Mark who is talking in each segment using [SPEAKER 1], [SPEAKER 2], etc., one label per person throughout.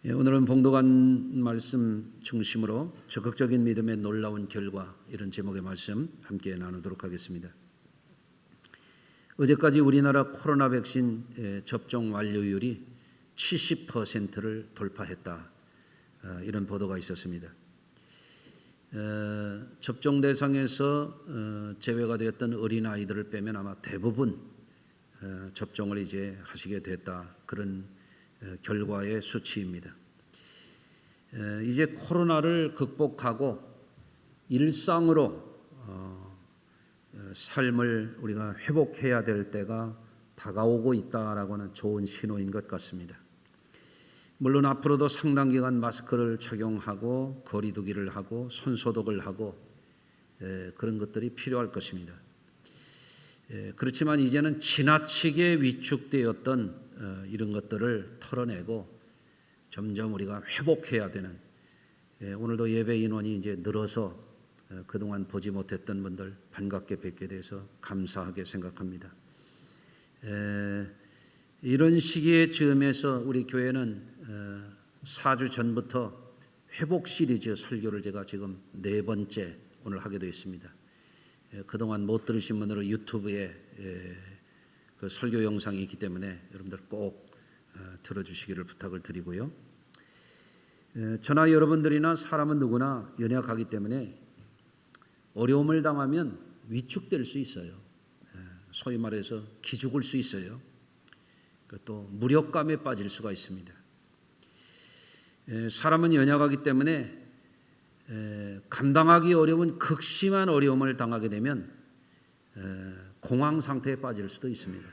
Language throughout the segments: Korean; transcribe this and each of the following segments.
[SPEAKER 1] 오늘은 봉독한 말씀 중심으로 적극적인 믿음의 놀라운 결과, 이런 제목의 말씀 함께 나누도록 하겠습니다. 어제까지 우리나라 코로나 백신 접종 완료율이 70%를 돌파했다, 이런 보도가 있었습니다. 접종 대상에서 제외가 되었던 어린아이들을 빼면 아마 대부분 접종을 이제 하시게 됐다, 그런 결과의 수치입니다. 이제 코로나를 극복하고 일상으로 삶을 우리가 회복해야 될 때가 다가오고 있다라고는 좋은 신호인 것 같습니다. 물론 앞으로도 상당 기간 마스크를 착용하고 거리두기를 하고 손소독을 하고 그런 것들이 필요할 것입니다. 그렇지만 이제는 지나치게 위축되었던 이런 것들을 털어내고 점점 우리가 회복해야 되는, 오늘도 예배 인원이 이제 늘어서 그동안 보지 못했던 분들 반갑게 뵙게 돼서 감사하게 생각합니다. 이런 시기의 즈음에서 우리 교회는 4주 전부터 회복 시리즈 설교를 제가 지금 4번째 오늘 하게 되어 있습니다. 그동안 못 들으신 분들은 유튜브에 그 설교 영상이 있기 때문에 여러분들 꼭 들어주시기를 부탁을 드리고요. 저나 여러분들이나 사람은 누구나 연약하기 때문에 어려움을 당하면 위축될 수 있어요. 소위 말해서 기죽을 수 있어요. 또 무력감에 빠질 수가 있습니다. 사람은 연약하기 때문에 감당하기 어려운 극심한 어려움을 당하게 되면 공황 상태에 빠질 수도 있습니다.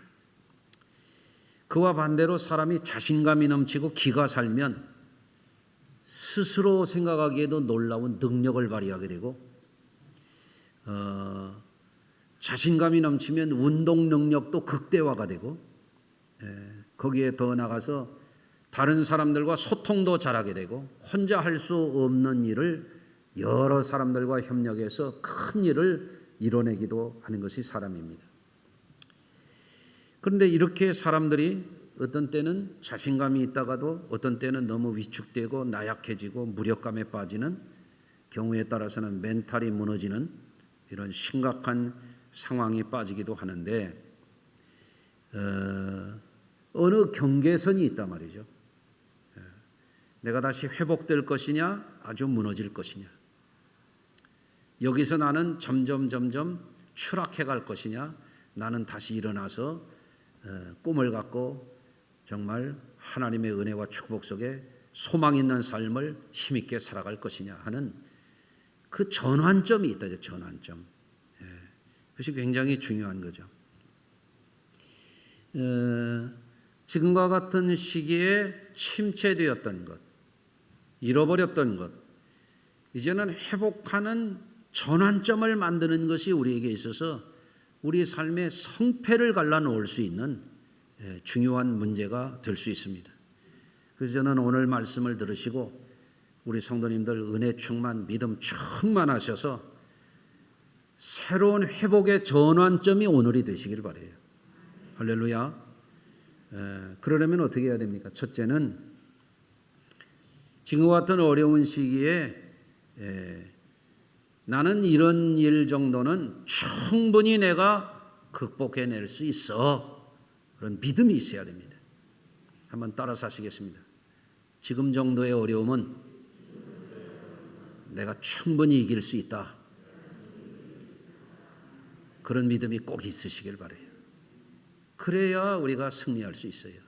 [SPEAKER 1] 그와 반대로 사람이 자신감이 넘치고 기가 살면 스스로 생각하기에도 놀라운 능력을 발휘하게 되고, 자신감이 넘치면 운동 능력도 극대화가 되고, 거기에 더 나가서 다른 사람들과 소통도 잘하게 되고, 혼자 할 수 없는 일을 여러 사람들과 협력해서 큰 일을 이뤄내기도 하는 것이 사람입니다. 그런데 이렇게 사람들이 어떤 때는 자신감이 있다가도 어떤 때는 너무 위축되고 나약해지고 무력감에 빠지는, 경우에 따라서는 멘탈이 무너지는 이런 심각한 상황에 빠지기도 하는데, 어느 경계선이 있단 말이죠. 내가 다시 회복될 것이냐, 아주 무너질 것이냐. 여기서 나는 점점 추락해 갈 것이냐, 나는 다시 일어나서 꿈을 갖고 정말 하나님의 은혜와 축복 속에 소망 있는 삶을 힘있게 살아갈 것이냐 하는 그 전환점이 있다. 전환점. 그것이 굉장히 중요한 거죠. 지금과 같은 시기에 침체되었던 것, 잃어버렸던 것, 이제는 회복하는 전환점을 만드는 것이 우리에게 있어서 우리 삶의 성패를 갈라놓을 수 있는 중요한 문제가 될 수 있습니다. 그래서 저는 오늘 말씀을 들으시고 우리 성도님들 은혜 충만, 믿음 충만하셔서 새로운 회복의 전환점이 오늘이 되시길 바라요. 할렐루야. 그러려면 어떻게 해야 됩니까? 첫째는 지금과 같은 어려운 시기에 나는 이런 일 정도는 충분히 내가 극복해낼 수 있어, 그런 믿음이 있어야 됩니다. 한번 따라서 하시겠습니다. 지금 정도의 어려움은 내가 충분히 이길 수 있다, 그런 믿음이 꼭 있으시길 바라요. 그래야 우리가 승리할 수 있어요.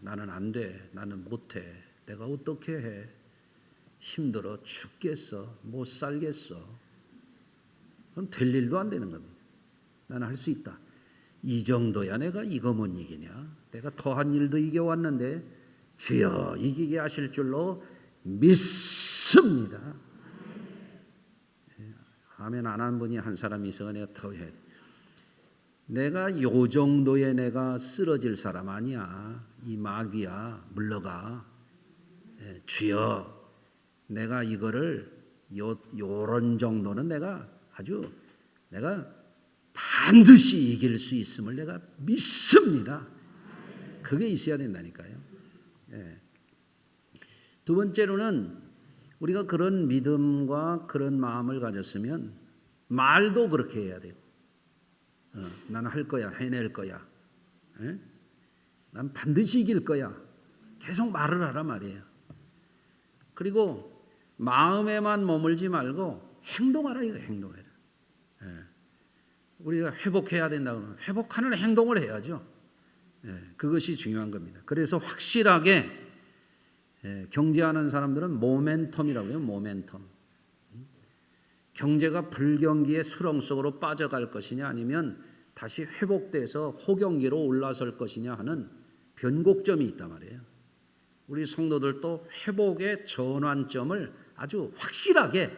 [SPEAKER 1] 나는 안 돼, 나는 못해, 내가 어떻게 해, 힘들어 죽겠어, 못 살겠어, 그럼 될 일도 안 되는 겁니다. 나는 할 수 있다. 이 정도야 내가 이거 못 이기냐, 내가 더한 일도 이겨왔는데 주여 이기게 하실 줄로 믿습니다. 아멘 안 한 분이 한 사람이 있어. 내가 더해, 내가 요 정도에 내가 쓰러질 사람 아니야, 이 마귀야 물러가, 주여 내가 이거를 요런 정도는 내가 반드시 이길 수 있음을 내가 믿습니다. 그게 있어야 된다니까요. 두 번째로는 우리가 그런 믿음과 그런 마음을 가졌으면 말도 그렇게 해야 돼요. 나는 할 거야, 해낼 거야. 에? 난 반드시 이길 거야. 계속 말을 하란 말이에요. 그리고 마음에만 머물지 말고 행동하라 이거 행동해라. 우리가 회복해야 된다 그러면 회복하는 행동을 해야죠. 그것이 중요한 겁니다. 그래서 확실하게 경제하는 사람들은 모멘텀이라고 해요. 모멘텀. 경제가 불경기의 수렁 속으로 빠져갈 것이냐 아니면 다시 회복돼서 호경기로 올라설 것이냐 하는 변곡점이 있단 말이에요. 우리 성도들도 회복의 전환점을 아주 확실하게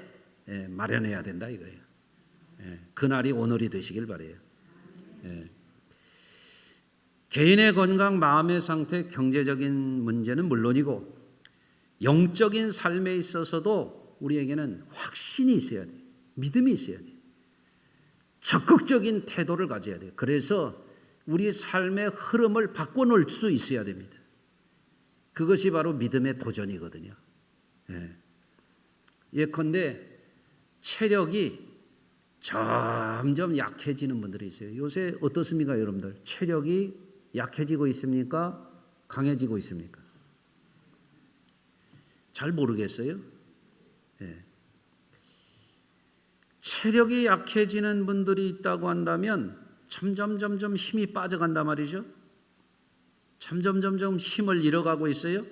[SPEAKER 1] 마련해야 된다 이거예요. 그날이 오늘이 되시길 바라요. 개인의 건강, 마음의 상태, 경제적인 문제는 물론이고 영적인 삶에 있어서도 우리에게는 확신이 있어야 돼요. 믿음이 있어야 돼요. 적극적인 태도를 가져야 돼요. 그래서 우리 삶의 흐름을 바꿔놓을 수 있어야 됩니다. 그것이 바로 믿음의 도전이거든요. 예컨대 체력이 점점 약해지는 분들이 있어요. 요새 어떻습니까, 여러분들? 체력이 약해지고 있습니까? 강해지고 있습니까? 잘 모르겠어요. 체력이 약해지는 분들이 있다고 한다면 점점 힘이 빠져간단 말이죠. 점점 힘을 잃어가고 있어요.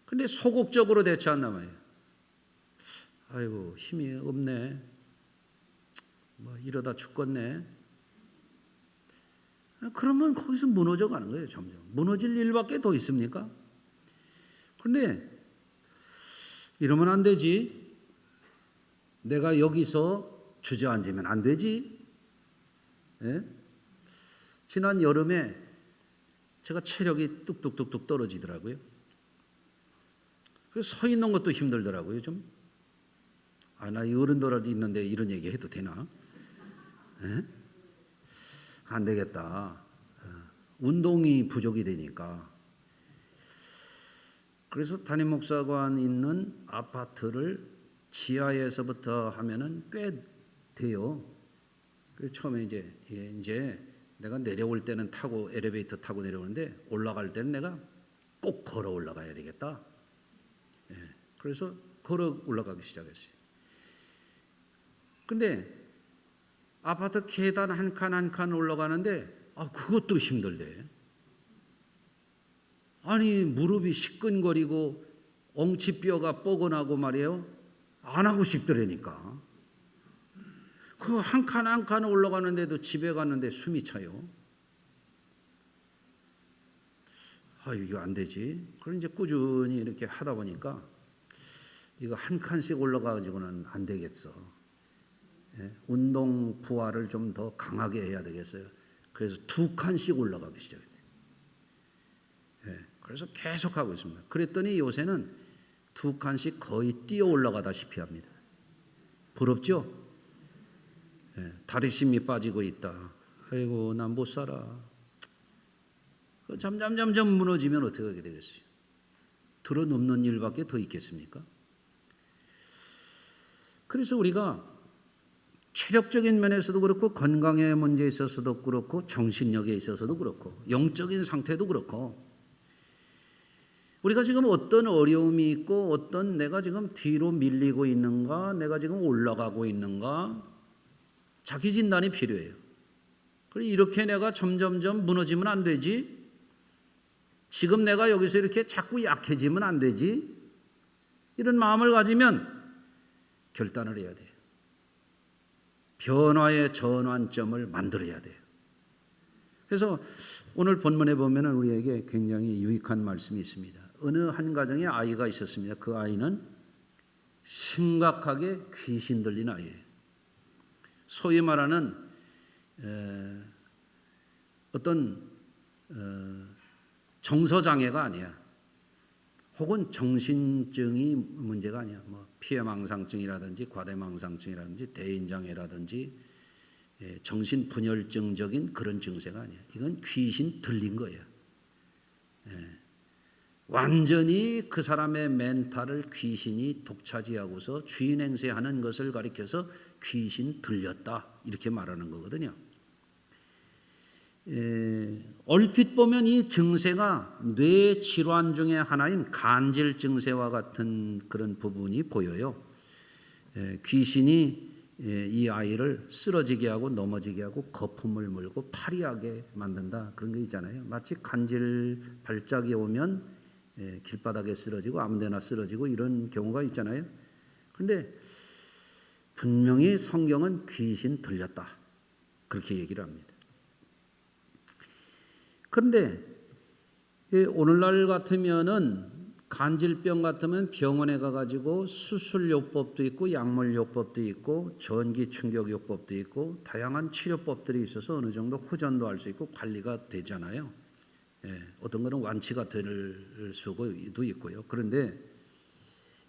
[SPEAKER 1] 근데 소극적으로 대처한단 말이에요. 아이고 힘이 없네. 뭐 이러다 죽겠네. 그러면 거기서 무너져 가는 거예요. 점점 무너질 일밖에 더 있습니까? 그런데 이러면 안 되지. 내가 여기서 주저앉으면 안 되지. 지난 여름에 제가 체력이 뚝뚝뚝뚝 떨어지더라고요. 그래서 서 있는 것도 힘들더라고요. 좀. 나 어른들 있는데 이런 얘기 해도 되나? 안 되겠다. 운동이 부족이 되니까. 그래서 담임 목사관 있는 아파트를 지하에서부터 하면은 꽤 돼요. 그래서 처음에 이제 내가 내려올 때는 타고 엘리베이터 타고 내려오는데 올라갈 때는 내가 꼭 걸어 올라가야 되겠다. 그래서 걸어 올라가기 시작했어요. 근데 아파트 계단 한 칸 한 칸 올라가는데 그것도 힘들대. 아니 무릎이 시끈거리고 엉치뼈가 뻐근하고 말이에요. 안 하고 싶더라니까. 그 한 칸 한 칸 올라가는데도 집에 갔는데 숨이 차요. 이거 안 되지. 그럼 이제 꾸준히 이렇게 하다 보니까 이거 한 칸씩 올라가가지고는 안 되겠어. 운동 부하를 좀 더 강하게 해야 되겠어요. 그래서 2칸씩 올라가기 시작했대요. 그래서 계속 하고 있습니다. 그랬더니 요새는 2칸씩 거의 뛰어 올라가다시피 합니다. 부럽죠? 다리심이 빠지고 있다. 아이고 난 못 살아. 점점 무너지면 어떻게 하게 되겠어요? 들어눕는 일밖에 더 있겠습니까? 그래서 우리가 체력적인 면에서도 그렇고 건강의 문제에 있어서도 그렇고 정신력에 있어서도 그렇고 영적인 상태도 그렇고 우리가 지금 어떤 어려움이 있고 어떤 내가 지금 뒤로 밀리고 있는가 내가 지금 올라가고 있는가 자기 진단이 필요해요. 그리고 이렇게 내가 점점점 무너지면 안 되지. 지금 내가 여기서 이렇게 자꾸 약해지면 안 되지. 이런 마음을 가지면 결단을 해야 돼요. 변화의 전환점을 만들어야 돼요. 그래서 오늘 본문에 보면 우리에게 굉장히 유익한 말씀이 있습니다. 어느 한 가정에 아이가 있었습니다. 그 아이는 심각하게 귀신 들린 아이예요. 소위 말하는 어떤 정서장애가 아니야. 혹은 정신증이 문제가 아니야. 뭐 피해망상증이라든지 과대망상증이라든지 대인장애라든지 정신분열증적인 그런 증세가 아니야. 이건 귀신 들린 거예요. 완전히 그 사람의 멘탈을 귀신이 독차지하고서 주인 행세하는 것을 가리켜서 귀신 들렸다 이렇게 말하는 거거든요. 얼핏 보면 이 증세가 뇌 질환 중에 하나인 간질 증세와 같은 그런 부분이 보여요. 귀신이 이 아이를 쓰러지게 하고 넘어지게 하고 거품을 물고 파리하게 만든다 그런 게 있잖아요. 마치 간질 발작이 오면 길바닥에 쓰러지고 아무데나 쓰러지고 이런 경우가 있잖아요. 그런데 분명히 성경은 귀신 들렸다 그렇게 얘기를 합니다. 그런데 오늘날 같으면은 간질병 같으면 병원에 가가지고 수술요법도 있고 약물요법도 있고 전기충격요법도 있고 다양한 치료법들이 있어서 어느 정도 후전도 할 수 있고 관리가 되잖아요. 어떤 거는 완치가 될 수도 있고요. 그런데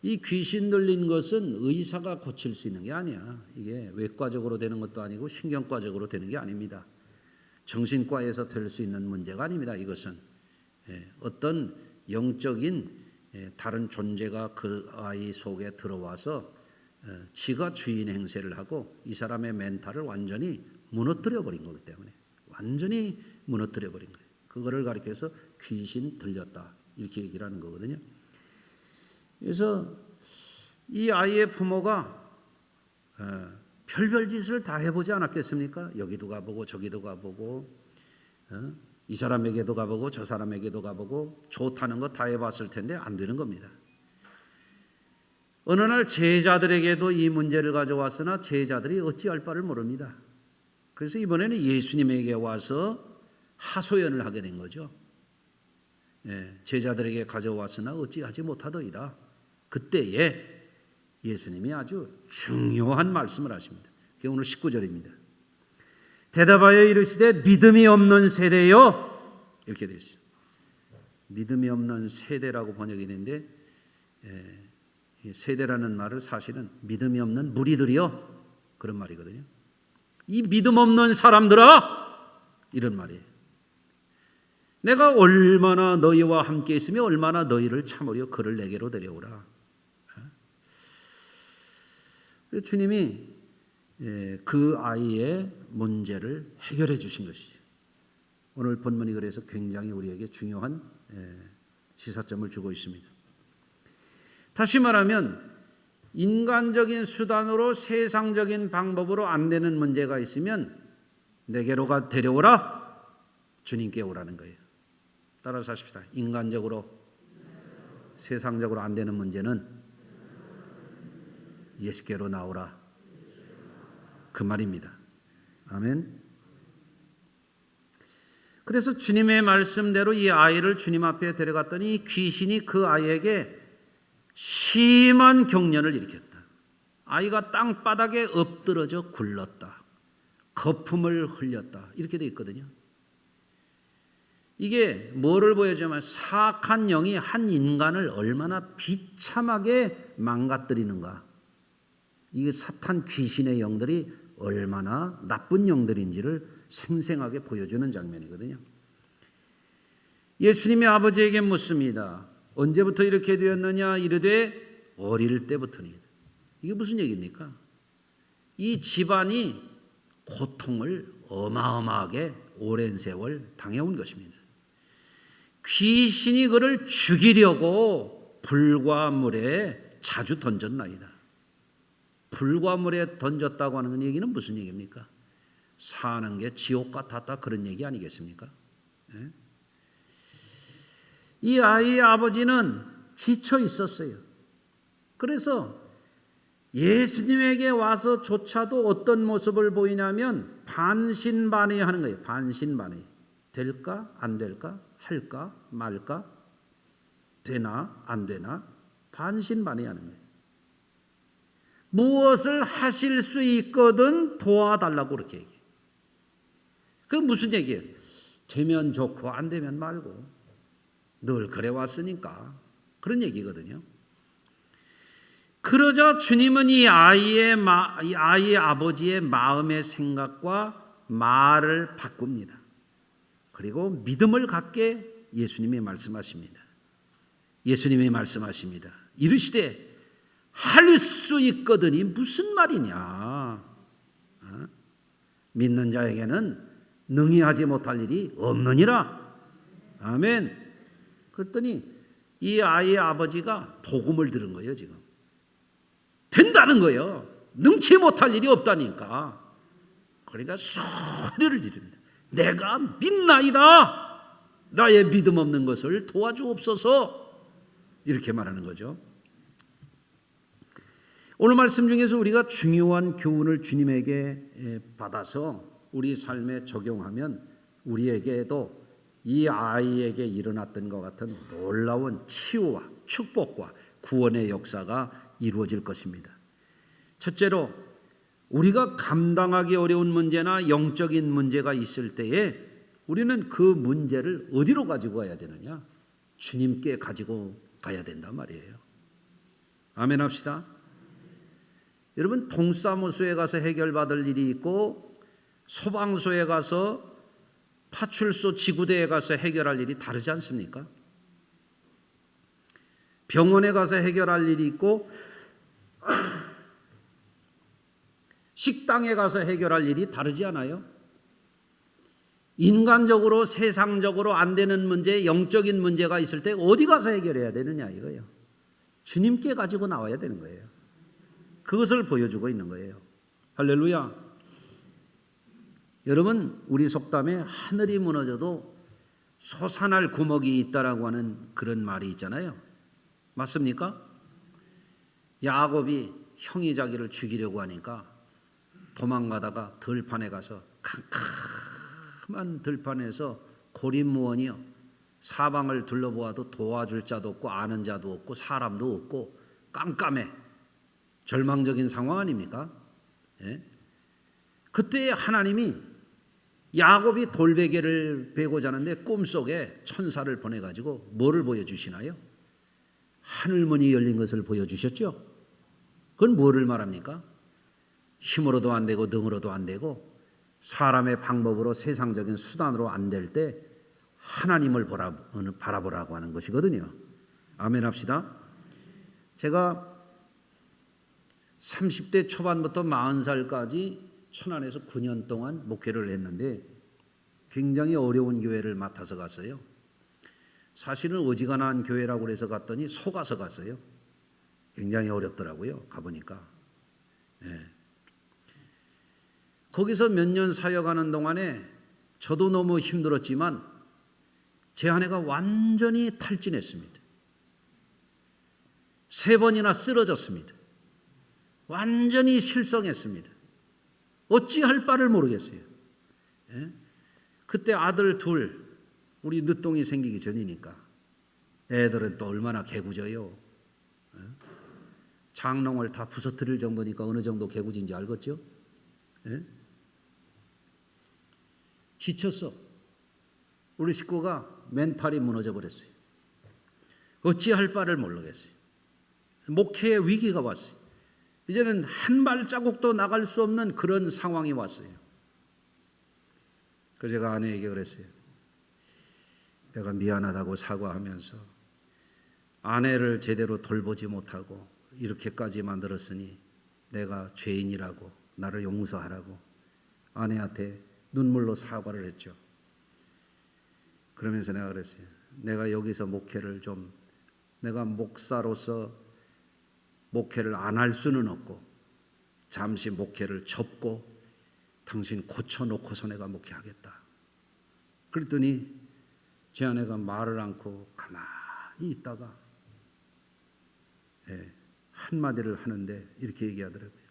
[SPEAKER 1] 이 귀신 들린 것은 의사가 고칠 수 있는 게 아니야. 이게 외과적으로 되는 것도 아니고 신경과적으로 되는 게 아닙니다. 정신과에서 될 수 있는 문제가 아닙니다. 이것은 어떤 영적인 다른 존재가 그 아이 속에 들어와서 지가 주인 행세를 하고 이 사람의 멘탈을 완전히 무너뜨려 버린 거기 때문에 완전히 무너뜨려 버린 거예요. 그거를 가리켜서 귀신 들렸다 이렇게 얘기를 하는 거거든요. 그래서 이 아이의 부모가 별별 짓을 다 해보지 않았겠습니까? 여기도 가보고 저기도 가보고 이 사람에게도 가보고 저 사람에게도 가보고 좋다는 거 다 해봤을 텐데 안 되는 겁니다. 어느 날 제자들에게도 이 문제를 가져왔으나 제자들이 어찌할 바를 모릅니다. 그래서 이번에는 예수님에게 와서 하소연을 하게 된 거죠. 제자들에게 가져왔으나 어찌하지 못하더이다. 그때에 예수님이 아주 중요한 말씀을 하십니다. 그게 오늘 19절입니다. 대답하여 이르시되 믿음이 없는 세대요 이렇게 되어 있어요. 믿음이 없는 세대라고 번역이 되는데 세대라는 말을 사실은 믿음이 없는 무리들이요 그런 말이거든요. 이 믿음 없는 사람들아 이런 말이에요. 내가 얼마나 너희와 함께 있으며 얼마나 너희를 참으려 그를 내게로 데려오라. 주님이 그 아이의 문제를 해결해 주신 것이죠. 오늘 본문이 그래서 굉장히 우리에게 중요한 시사점을 주고 있습니다. 다시 말하면 인간적인 수단으로 세상적인 방법으로 안 되는 문제가 있으면 내게로 데려오라. 주님께 오라는 거예요. 따라서 하십시다. 인간적으로 세상적으로 안 되는 문제는 예수께로 나오라. 그 말입니다. 아멘. 그래서 주님의 말씀대로 이 아이를 주님 앞에 데려갔더니 귀신이 그 아이에게 심한 경련을 일으켰다. 아이가 땅바닥에 엎드러져 굴렀다. 거품을 흘렸다. 이렇게 되어 있거든요. 이게 뭐를 보여주냐면 사악한 영이 한 인간을 얼마나 비참하게 망가뜨리는가. 이게 사탄 귀신의 영들이 얼마나 나쁜 영들인지를 생생하게 보여주는 장면이거든요. 예수님이 아버지에게 묻습니다. 언제부터 이렇게 되었느냐? 이르되 어릴 때부터니. 이게 무슨 얘기입니까? 이 집안이 고통을 어마어마하게 오랜 세월 당해온 것입니다. 귀신이 그를 죽이려고 불과 물에 자주 던졌나이다. 불과 물에 던졌다고 하는 얘기는 무슨 얘기입니까? 사는 게 지옥 같았다 그런 얘기 아니겠습니까? 이 아이의 아버지는 지쳐 있었어요. 그래서 예수님에게 와서조차도 어떤 모습을 보이냐면 반신반의하는 거예요. 반신반의. 될까? 안 될까? 할까? 말까? 되나? 안 되나? 반신반의하는 거예요. 무엇을 하실 수 있거든 도와달라고 그렇게 얘기해요. 그게 무슨 얘기예요? 되면 좋고 안 되면 말고 늘 그래왔으니까 그런 얘기거든요. 그러자 주님은 이 아이의 아버지의 마음의 생각과 말을 바꿉니다. 그리고 믿음을 갖게 예수님이 말씀하십니다. 예수님이 말씀하십니다. 이르시되 할 수 있거든이 무슨 말이냐? 믿는 자에게는 능히 하지 못할 일이 없느니라. 아멘. 그랬더니 이 아이의 아버지가 복음을 들은 거예요. 지금 된다는 거예요. 능치 못할 일이 없다니까. 그러니까 소리를 지릅니다. 내가 믿나이다. 나의 믿음 없는 것을 도와주옵소서. 이렇게 말하는 거죠. 오늘 말씀 중에서 우리가 중요한 교훈을 주님에게 받아서 우리 삶에 적용하면 우리에게도 이 아이에게 일어났던 것 같은 놀라운 치유와 축복과 구원의 역사가 이루어질 것입니다. 첫째로 우리가 감당하기 어려운 문제나 영적인 문제가 있을 때에 우리는 그 문제를 어디로 가지고 가야 되느냐? 주님께 가지고 가야 된단 말이에요. 아멘 합시다. 여러분, 동사무소에 가서 해결받을 일이 있고 소방서에 가서 파출소 지구대에 가서 해결할 일이 다르지 않습니까? 병원에 가서 해결할 일이 있고 식당에 가서 해결할 일이 다르지 않아요? 인간적으로 세상적으로 안 되는 문제, 영적인 문제가 있을 때 어디 가서 해결해야 되느냐 이거예요. 주님께 가지고 나와야 되는 거예요. 그것을 보여주고 있는 거예요. 할렐루야. 여러분, 우리 속담에 하늘이 무너져도 솟아날 구멍이 있다라고 하는 그런 말이 있잖아요. 맞습니까? 야곱이 형이 자기를 죽이려고 하니까 도망가다가 들판에 가서 캄캄한 들판에서 고립무원이요, 사방을 둘러보아도 도와줄 자도 없고 아는 자도 없고 사람도 없고 깜깜해. 절망적인 상황 아닙니까? 예? 그때 하나님이 야곱이 돌베개를 베고 자는데 꿈속에 천사를 보내가지고 뭐를 보여주시나요? 하늘문이 열린 것을 보여주셨죠? 그건 뭐를 말합니까? 힘으로도 안 되고 능으로도 안 되고 사람의 방법으로 세상적인 수단으로 안 될 때 하나님을 바라보라고 하는 것이거든요. 아멘 합시다. 제가 30대 초반부터 40살까지 천안에서 9년 동안 목회를 했는데 굉장히 어려운 교회를 맡아서 갔어요. 사실은 어지간한 교회라고 해서 갔더니 속아서 갔어요. 굉장히 어렵더라고요. 가보니까. 네. 거기서 몇 년 사역하는 동안에 저도 너무 힘들었지만 제 아내가 완전히 탈진했습니다. 3번이나 쓰러졌습니다. 완전히 실성했습니다. 어찌할 바를 모르겠어요. 예? 그때 아들 둘, 우리 늦동이 생기기 전이니까 애들은 또 얼마나 개구져요. 예? 장롱을 다 부서뜨릴 정도니까 어느 정도 개구진지 알겠죠? 예? 지쳤어. 우리 식구가 멘탈이 무너져 버렸어요. 어찌할 바를 모르겠어요. 목회의 위기가 왔어요. 이제는 한 발자국도 나갈 수 없는 그런 상황이 왔어요. 그래서 제가 아내에게 그랬어요. 내가 미안하다고 사과하면서 아내를 제대로 돌보지 못하고 이렇게까지 만들었으니 내가 죄인이라고, 나를 용서하라고 아내한테 눈물로 사과를 했죠. 그러면서 내가 그랬어요. 내가 여기서 목회를 좀, 내가 목사로서 목회를 안 할 수는 없고 잠시 목회를 접고 당신 고쳐놓고서 내가 목회하겠다. 그랬더니 제 아내가 말을 않고 가만히 있다가 한마디를 하는데 이렇게 얘기하더라고요.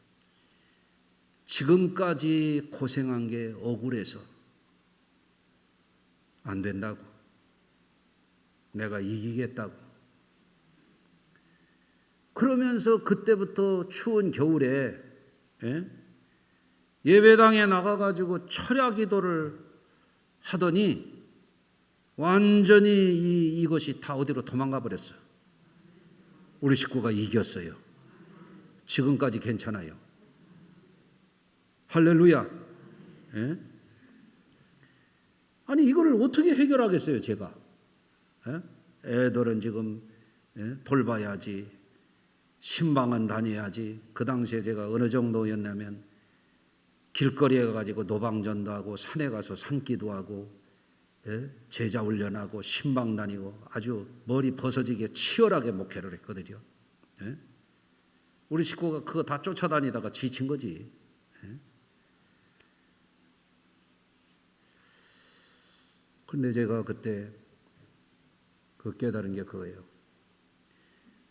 [SPEAKER 1] 지금까지 고생한 게 억울해서 안 된다고. 내가 이기겠다고. 그러면서 그때부터 추운 겨울에 예배당에 나가가지고 철야 기도를 하더니 완전히 이것이 다 어디로 도망가 버렸어요. 우리 식구가 이겼어요. 지금까지 괜찮아요. 할렐루야. 예? 아니 이거를 어떻게 해결하겠어요 제가? 예? 애들은 지금 돌봐야지, 신방은 다녀야지. 그 당시에 제가 어느 정도였냐면 길거리에 가지고 노방전도 하고 산에 가서 산기도 하고 제자 훈련하고 신방 다니고 아주 머리 벗어지게 치열하게 목회를 했거든요. 우리 식구가 그거 다 쫓아다니다가 지친 거지. 그런데 제가 그때 깨달은 게 그거예요.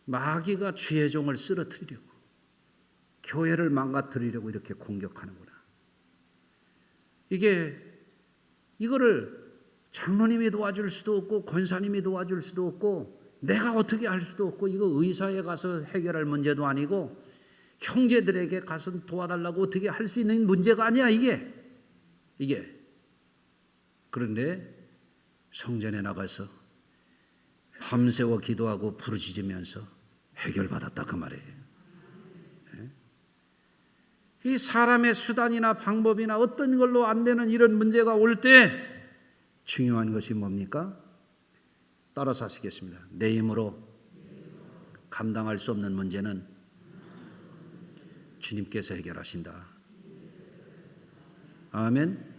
[SPEAKER 1] 마귀가 주의 종을 쓰러뜨리려고, 교회를 망가뜨리려고 이렇게 공격하는구나. 이거를 장로님이 도와줄 수도 없고 권사님이 도와줄 수도 없고 내가 어떻게 할 수도 없고, 이거 의사에 가서 해결할 문제도 아니고 형제들에게 가서 도와달라고 어떻게 할 수 있는 문제가 아니야 이게. 그런데 성전에 나가서 밤새워 기도하고 부르짖으면서 해결받았다 그 말이에요. 이 사람의 수단이나 방법이나 어떤 걸로 안 되는 이런 문제가 올 때 중요한 것이 뭡니까? 따라서 하시겠습니다. 내 힘으로 감당할 수 없는 문제는 주님께서 해결하신다. 아멘.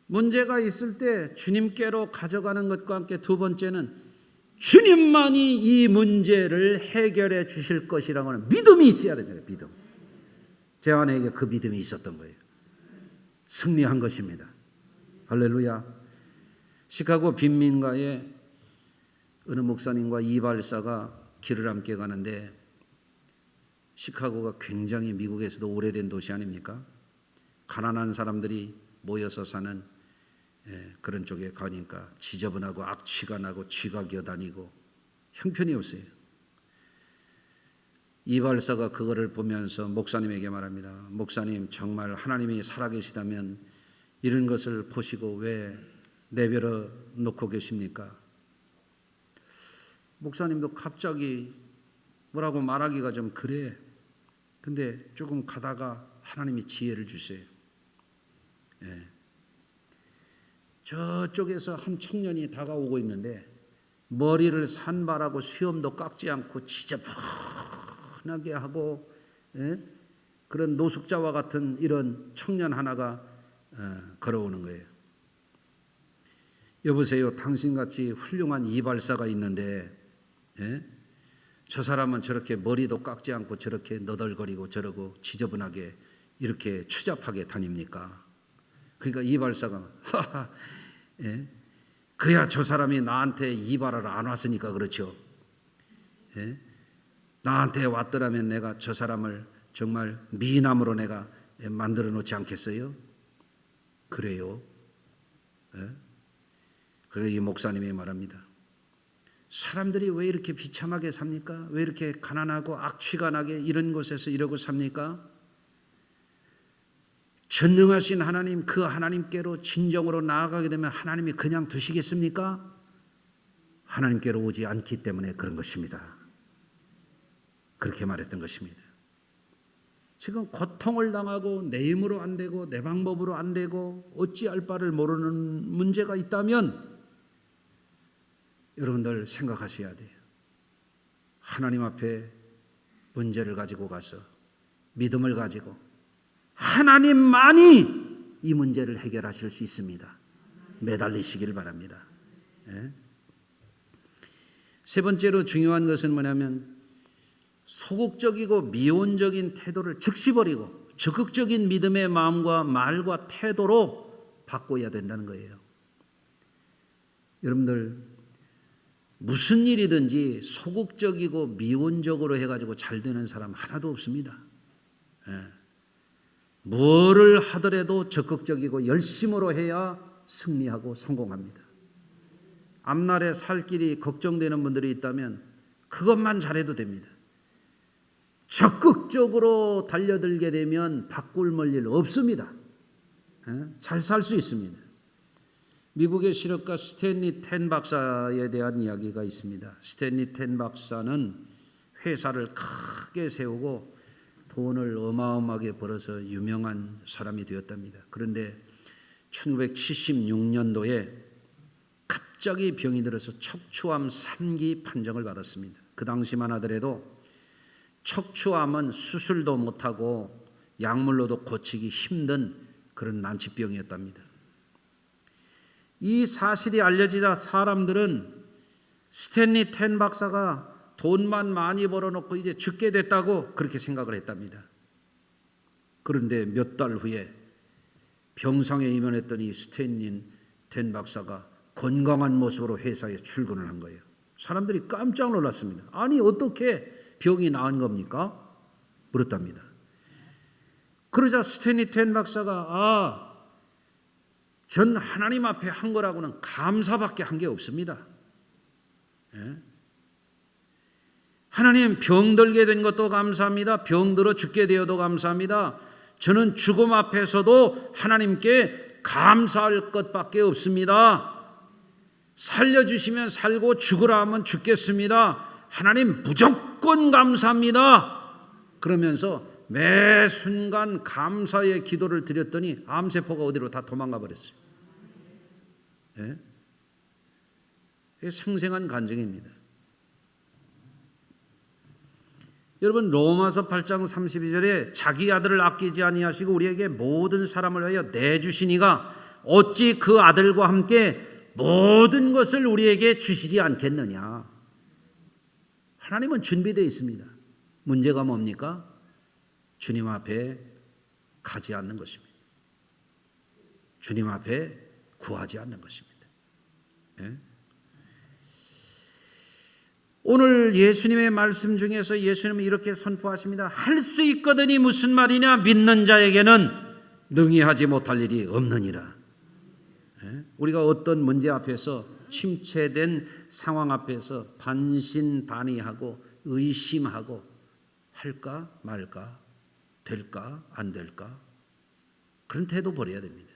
[SPEAKER 1] 문제가 있을 때 주님께로 가져가는 것과 함께 두 번째는 주님만이 이 문제를 해결해 주실 것이라고 하는 믿음이 있어야 됩니다. 믿음. 제 아내에게 그 믿음이 있었던 거예요. 승리한 것입니다. 할렐루야. 시카고 빈민가에 어느 목사님과 이발사가 길을 함께 가는데, 시카고가 굉장히 미국에서도 오래된 도시 아닙니까? 가난한 사람들이 모여서 사는 그런 쪽에 가니까 지저분하고 악취가 나고 쥐가 기어다니고 형편이 없어요. 이발사가 그거를 보면서 목사님에게 말합니다. 목사님, 정말 하나님이 살아계시다면 이런 것을 보시고 왜 내버려 놓고 계십니까? 목사님도 갑자기 뭐라고 말하기가 좀 그래. 근데 조금 가다가 하나님이 지혜를 주세요. 저쪽에서 한 청년이 다가오고 있는데 머리를 산발하고 수염도 깎지 않고 지저분하게 하고 그런 노숙자와 같은 이런 청년 하나가 걸어오는 거예요. 여보세요, 당신같이 훌륭한 이발사가 있는데 저 사람은 저렇게 머리도 깎지 않고 저렇게 너덜거리고 저러고 지저분하게 이렇게 추잡하게 다닙니까? 그러니까 이발사가 그야 저 사람이 나한테 이발하러 안 왔으니까 그렇죠. 나한테 왔더라면 내가 저 사람을 정말 미남으로 내가 만들어 놓지 않겠어요? 그래요. 그래서 이 목사님이 말합니다. 사람들이 왜 이렇게 비참하게 삽니까? 왜 이렇게 가난하고 악취가 나게 이런 곳에서 이러고 삽니까? 전능하신 하나님, 그 하나님께로 진정으로 나아가게 되면 하나님이 그냥 두시겠습니까? 하나님께로 오지 않기 때문에 그런 것입니다. 그렇게 말했던 것입니다. 지금 고통을 당하고 내 힘으로 안 되고 내 방법으로 안 되고 어찌할 바를 모르는 문제가 있다면 여러분들 생각하셔야 돼요. 하나님 앞에 문제를 가지고 가서 믿음을 가지고 하나님만이 이 문제를 해결하실 수 있습니다. 매달리시기를 바랍니다. 세 번째로 중요한 것은 뭐냐면 소극적이고 미온적인 태도를 즉시 버리고 적극적인 믿음의 마음과 말과 태도로 바꿔야 된다는 거예요. 여러분들 무슨 일이든지 소극적이고 미온적으로 해가지고 잘 되는 사람 하나도 없습니다. 뭐를 하더라도 적극적이고 열심으로 해야 승리하고 성공합니다. 앞날에 살 길이 걱정되는 분들이 있다면 그것만 잘해도 됩니다. 적극적으로 달려들게 되면 바꿀 일 없습니다. 잘 살 수 있습니다. 미국의 실업가 스탠리 텐 박사에 대한 이야기가 있습니다. 스탠리 텐 박사는 회사를 크게 세우고 돈을 어마어마하게 벌어서 유명한 사람이 되었답니다. 그런데 1976년도에 갑자기 병이 들어서 척추암 3기 판정을 받았습니다. 그 당시만 하더라도 척추암은 수술도 못하고 약물로도 고치기 힘든 그런 난치병이었답니다. 이 사실이 알려지자 사람들은 스탠리 텐 박사가 돈만 많이 벌어놓고 이제 죽게 됐다고 그렇게 생각을 했답니다. 그런데 몇 달 후에 병상에 입원했더니 스탠리 텐 박사가 건강한 모습으로 회사에 출근을 한 거예요. 사람들이 깜짝 놀랐습니다. 아니 어떻게 병이 나은 겁니까? 물었답니다. 그러자 스탠리 텐 박사가 전 하나님 앞에 한 거라고는 감사밖에 한 게 없습니다. 예? 하나님, 병들게 된 것도 감사합니다. 병들어 죽게 되어도 감사합니다. 저는 죽음 앞에서도 하나님께 감사할 것밖에 없습니다. 살려주시면 살고 죽으라 하면 죽겠습니다. 하나님 무조건 감사합니다. 그러면서 매 순간 감사의 기도를 드렸더니 암세포가 어디로 다 도망가 버렸어요. 예? 이게 생생한 간증입니다. 여러분, 로마서 8장 32절에 자기 아들을 아끼지 아니하시고 우리에게 모든 사람을 위하여 내주시니가 어찌 그 아들과 함께 모든 것을 우리에게 주시지 않겠느냐. 하나님은 준비되어 있습니다. 문제가 뭡니까? 주님 앞에 가지 않는 것입니다. 주님 앞에 구하지 않는 것입니다. 예? 오늘 예수님의 말씀 중에서 예수님은 이렇게 선포하십니다. 할 수 있거든이 무슨 말이냐? 믿는 자에게는 능히 하지 못할 일이 없느니라. 예? 우리가 어떤 문제 앞에서 침체된 상황 앞에서 반신반의하고 의심하고 할까 말까, 될까 안 될까, 그런 태도 버려야 됩니다.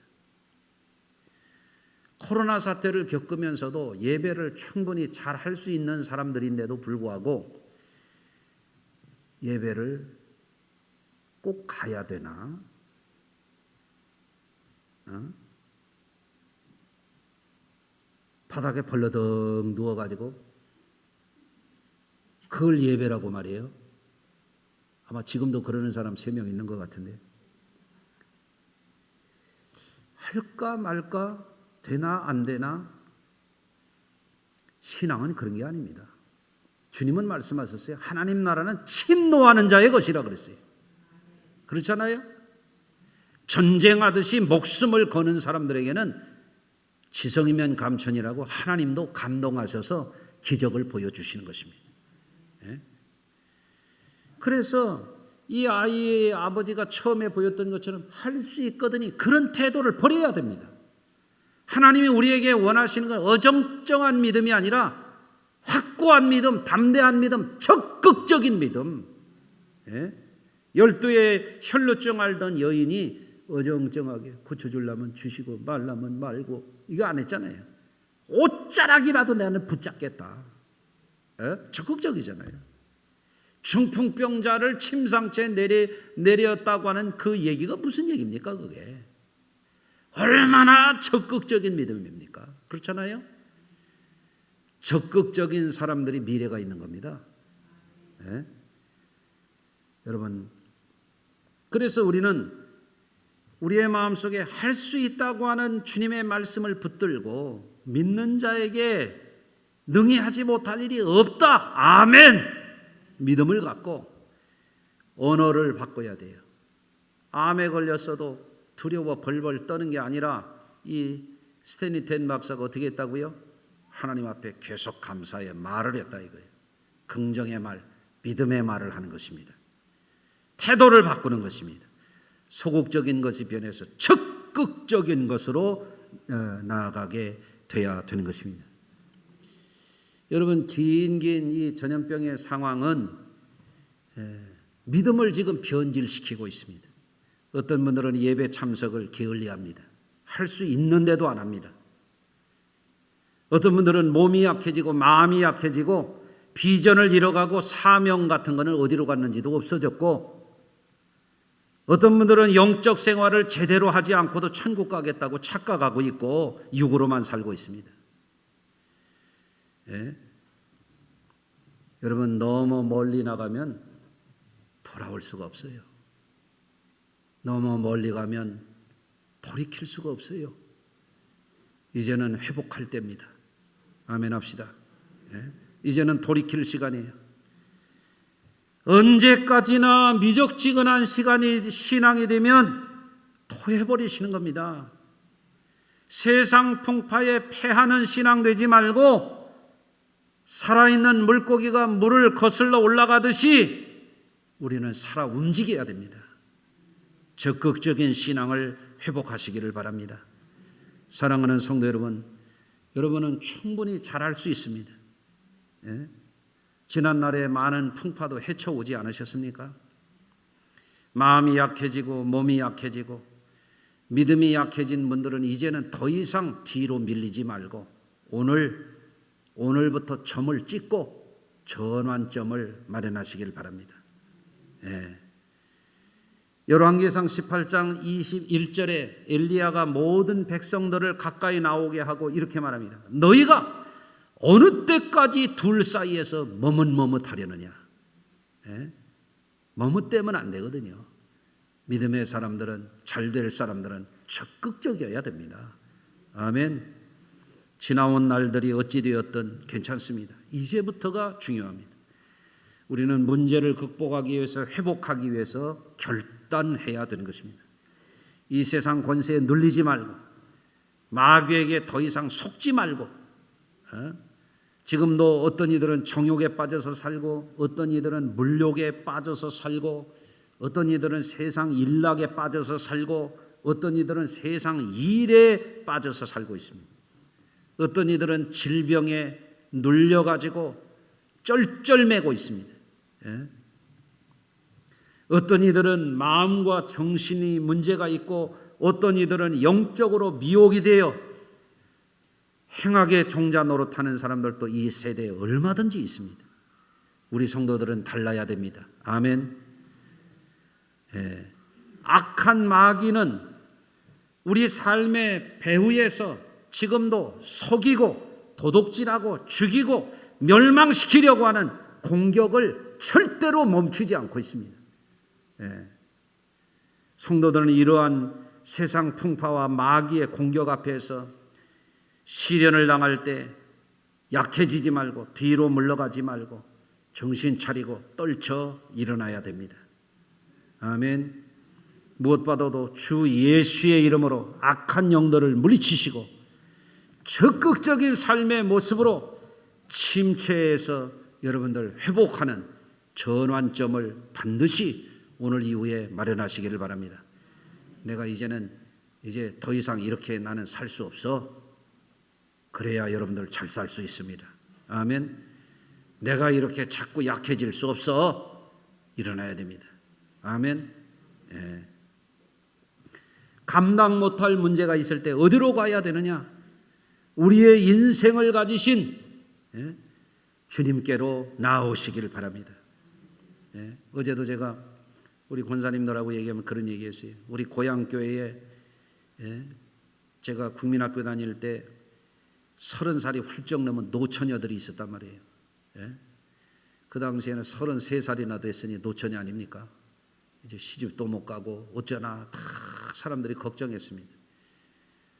[SPEAKER 1] 코로나 사태를 겪으면서도 예배를 충분히 잘 할 수 있는 사람들인데도 불구하고 예배를 꼭 가야 되나? 바닥에 벌러덩 누워가지고 그걸 예배라고 말이에요. 아마 지금도 그러는 사람 3명 있는 것 같은데, 할까 말까, 되나 안 되나? 신앙은 그런 게 아닙니다. 주님은 말씀하셨어요. 하나님 나라는 침노하는 자의 것이라 그랬어요. 그렇잖아요? 전쟁하듯이 목숨을 거는 사람들에게는 지성이면 감천이라고 하나님도 감동하셔서 기적을 보여주시는 것입니다. 예? 그래서 이 아이의 아버지가 처음에 보였던 것처럼 할 수 있거든요. 그런 태도를 버려야 됩니다. 하나님이 우리에게 원하시는 건 어정쩡한 믿음이 아니라 확고한 믿음, 담대한 믿음, 적극적인 믿음. 예? 12의 혈루증 앓던 여인이 어정쩡하게 고쳐주려면 주시고 말라면 말고 이거 안 했잖아요. 옷자락이라도 나는 붙잡겠다. 예? 적극적이잖아요. 중풍병자를 침상체에 내렸다고 하는 그 얘기가 무슨 얘기입니까? 그게 얼마나 적극적인 믿음입니까? 그렇잖아요. 적극적인 사람들이 미래가 있는 겁니다. 예? 여러분, 그래서 우리는 우리의 마음속에 할 수 있다고 하는 주님의 말씀을 붙들고 믿는 자에게 능히 하지 못할 일이 없다. 아멘. 믿음을 갖고 언어를 바꿔야 돼요. 암에 걸렸어도 두려워 벌벌 떠는 게 아니라 이 스탠리 텐 박사가 어떻게 했다고요? 하나님 앞에 계속 감사의 말을 했다 이거예요. 긍정의 말, 믿음의 말을 하는 것입니다. 태도를 바꾸는 것입니다. 소극적인 것이 변해서 적극적인 것으로 나아가게 돼야 되는 것입니다. 여러분, 긴 이 전염병의 상황은 믿음을 지금 변질시키고 있습니다. 어떤 분들은 예배 참석을 게을리합니다. 할 수 있는데도 안 합니다. 어떤 분들은 몸이 약해지고 마음이 약해지고 비전을 잃어가고 사명 같은 거는 어디로 갔는지도 없어졌고, 어떤 분들은 영적 생활을 제대로 하지 않고도 천국 가겠다고 착각하고 있고 육으로만 살고 있습니다. 예? 여러분 너무 멀리 나가면 돌아올 수가 없어요. 너무 멀리 가면 돌이킬 수가 없어요. 이제는 회복할 때입니다. 아멘 합시다. 예? 이제는 돌이킬 시간이에요. 언제까지나 미적지근한 시간이 신앙이 되면 토해버리시는 겁니다. 세상 풍파에 패하는 신앙 되지 말고 살아있는 물고기가 물을 거슬러 올라가듯이 우리는 살아 움직여야 됩니다. 적극적인 신앙을 회복하시기를 바랍니다. 사랑하는 성도 여러분, 여러분은 충분히 잘할 수 있습니다. 예? 지난날에 많은 풍파도 헤쳐오지 않으셨습니까? 마음이 약해지고 몸이 약해지고 믿음이 약해진 분들은 이제는 더 이상 뒤로 밀리지 말고 오늘부터 점을 찍고 전환점을 마련하시길 바랍니다. 예. 열왕기상 18장 21절에 엘리야가 모든 백성들을 가까이 나오게 하고 이렇게 말합니다. 너희가 어느 때까지 둘 사이에서 머뭇머뭇하려느냐. 예? 머뭇대면 안 되거든요. 믿음의 사람들은, 잘될 사람들은 적극적이어야 됩니다. 아멘. 지나온 날들이 어찌 되었든 괜찮습니다. 이제부터가 중요합니다. 우리는 문제를 극복하기 위해서, 회복하기 위해서 결단해야 되는 것입니다. 이 세상 권세에 눌리지 말고 마귀에게 더 이상 속지 말고, 지금도 어떤 이들은 정욕에 빠져서 살고, 어떤 이들은 물욕에 빠져서 살고, 어떤 이들은 세상 일락에 빠져서 살고, 어떤 이들은 세상 일에 빠져서 살고 있습니다. 어떤 이들은 질병에 눌려가지고 쩔쩔매고 있습니다. 예? 어떤 이들은 마음과 정신이 문제가 있고, 어떤 이들은 영적으로 미혹이 되어 행악의 종자 노릇하는 사람들도 이 세대에 얼마든지 있습니다. 우리 성도들은 달라야 됩니다. 아멘. 예. 악한 마귀는 우리 삶의 배후에서 지금도 속이고 도둑질하고 죽이고 멸망시키려고 하는 공격을 절대로 멈추지 않고 있습니다. 예. 성도들은 이러한 세상 풍파와 마귀의 공격 앞에서 시련을 당할 때 약해지지 말고 뒤로 물러가지 말고 정신 차리고 떨쳐 일어나야 됩니다. 아멘. 무엇보다도 주 예수의 이름으로 악한 영들을 물리치시고 적극적인 삶의 모습으로 침체에서 여러분들 회복하는 전환점을 반드시 오늘 이후에 마련하시기를 바랍니다. 내가 이제 더 이상 이렇게 나는 살 수 없어. 그래야 여러분들 잘 살 수 있습니다. 아멘. 내가 이렇게 자꾸 약해질 수 없어. 일어나야 됩니다. 아멘. 예. 감당 못할 문제가 있을 때 어디로 가야 되느냐? 우리의 인생을 가지신 주님께로 나오시기를 바랍니다. 예. 어제도 제가 우리 권사님들하고 얘기하면 그런 얘기했어요. 우리 고향교회에 제가 국민학교 다닐 때 30살이 훌쩍 넘은 노처녀들이 있었단 말이에요. 예? 그 당시에는 33살이나 됐으니 노처녀 아닙니까? 이제 시집도 못 가고 어쩌나 다 사람들이 걱정했습니다.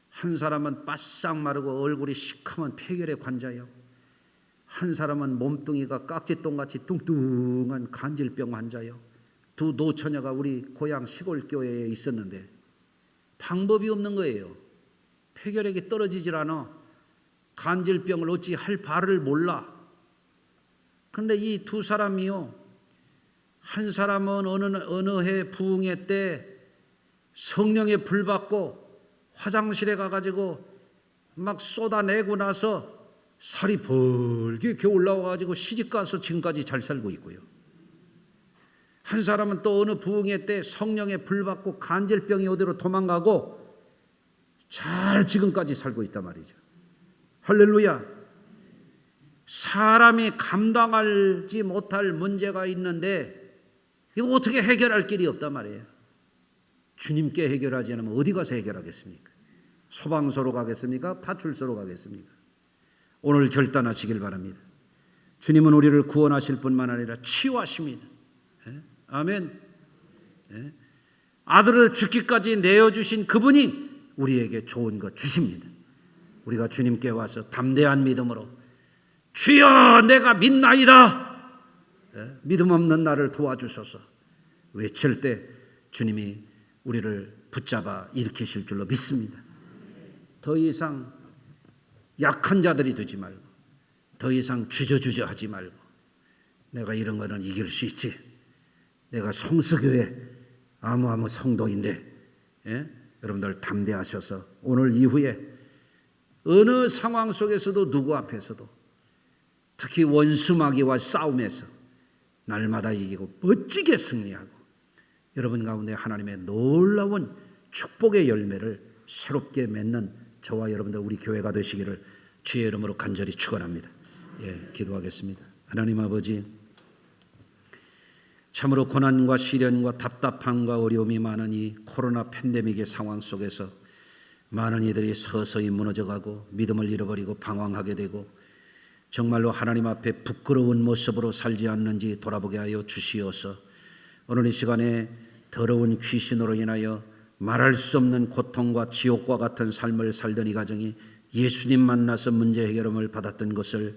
[SPEAKER 1] 한 사람은 바싹 마르고 얼굴이 시커먼 폐결의 환자요. 한 사람은 몸뚱이가 깍지똥같이 뚱뚱한 간질병 환자요. 두 노처녀가 우리 고향 시골 교회에 있었는데 방법이 없는 거예요. 폐결핵이 떨어지질 않아. 간질병을 어찌 할 바를 몰라. 그런데 이 두 사람이요, 한 사람은 어느 해 부흥회 때 성령에 불 받고 화장실에 가가지고 막 쏟아내고 나서 살이 벌게 올라와가지고 시집가서 지금까지 잘 살고 있고요. 한 사람은 또 어느 부흥회 때 성령에 불 받고 간질병이 어디로 도망가고 잘 지금까지 살고 있단 말이죠. 할렐루야. 사람이 감당하지 못할 문제가 있는데 이거 어떻게 해결할 길이 없단 말이에요. 주님께 해결하지 않으면 어디 가서 해결하겠습니까? 소방서로 가겠습니까? 파출소로 가겠습니까? 오늘 결단하시길 바랍니다. 주님은 우리를 구원하실 뿐만 아니라 치유하십니다. 아멘. 아들을 죽기까지 내어주신 그분이 우리에게 좋은 것 주십니다. 우리가 주님께 와서 담대한 믿음으로 주여 내가 믿나이다, 믿음 없는 나를 도와주소서 외칠 때 주님이 우리를 붙잡아 일으키실 줄로 믿습니다. 더 이상 약한 자들이 되지 말고, 더 이상 주저주저 하지 말고, 내가 이런 거는 이길 수 있지, 내가 성수교회 아무 성도인데, 여러분들 담대하셔서 오늘 이후에 어느 상황 속에서도 누구 앞에서도, 특히 원수마귀와 싸움에서 날마다 이기고 멋지게 승리하고 여러분 가운데 하나님의 놀라운 축복의 열매를 새롭게 맺는 저와 여러분들 우리 교회가 되시기를 주의 이름으로 간절히 축원합니다. 기도하겠습니다. 하나님 아버지, 참으로 고난과 시련과 답답함과 어려움이 많은 이 코로나 팬데믹의 상황 속에서 많은 이들이 서서히 무너져가고 믿음을 잃어버리고 방황하게 되고 정말로 하나님 앞에 부끄러운 모습으로 살지 않는지 돌아보게 하여 주시어서 오늘 이 시간에 더러운 귀신으로 인하여 말할 수 없는 고통과 지옥과 같은 삶을 살던 이 가정이 예수님 만나서 문제 해결함을 받았던 것을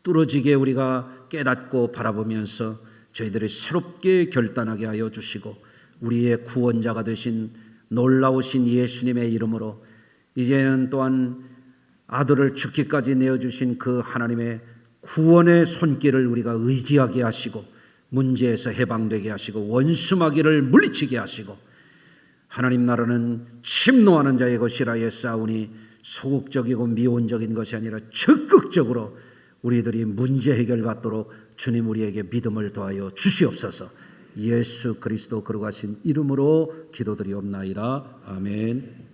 [SPEAKER 1] 뚫어지게 우리가 깨닫고 바라보면서 저희들이 새롭게 결단하게 하여 주시고 우리의 구원자가 되신 놀라우신 예수님의 이름으로 이제는 또한 아들을 죽기까지 내어주신 그 하나님의 구원의 손길을 우리가 의지하게 하시고 문제에서 해방되게 하시고 원수마귀를 물리치게 하시고 하나님 나라는 침노하는 자의 것이라 했사오니 소극적이고 미온적인 것이 아니라 적극적으로 우리들이 문제 해결받도록 주님 우리에게 믿음을 더하여 주시옵소서. 예수 그리스도 거룩하신 이름으로 기도드리옵나이다. 아멘.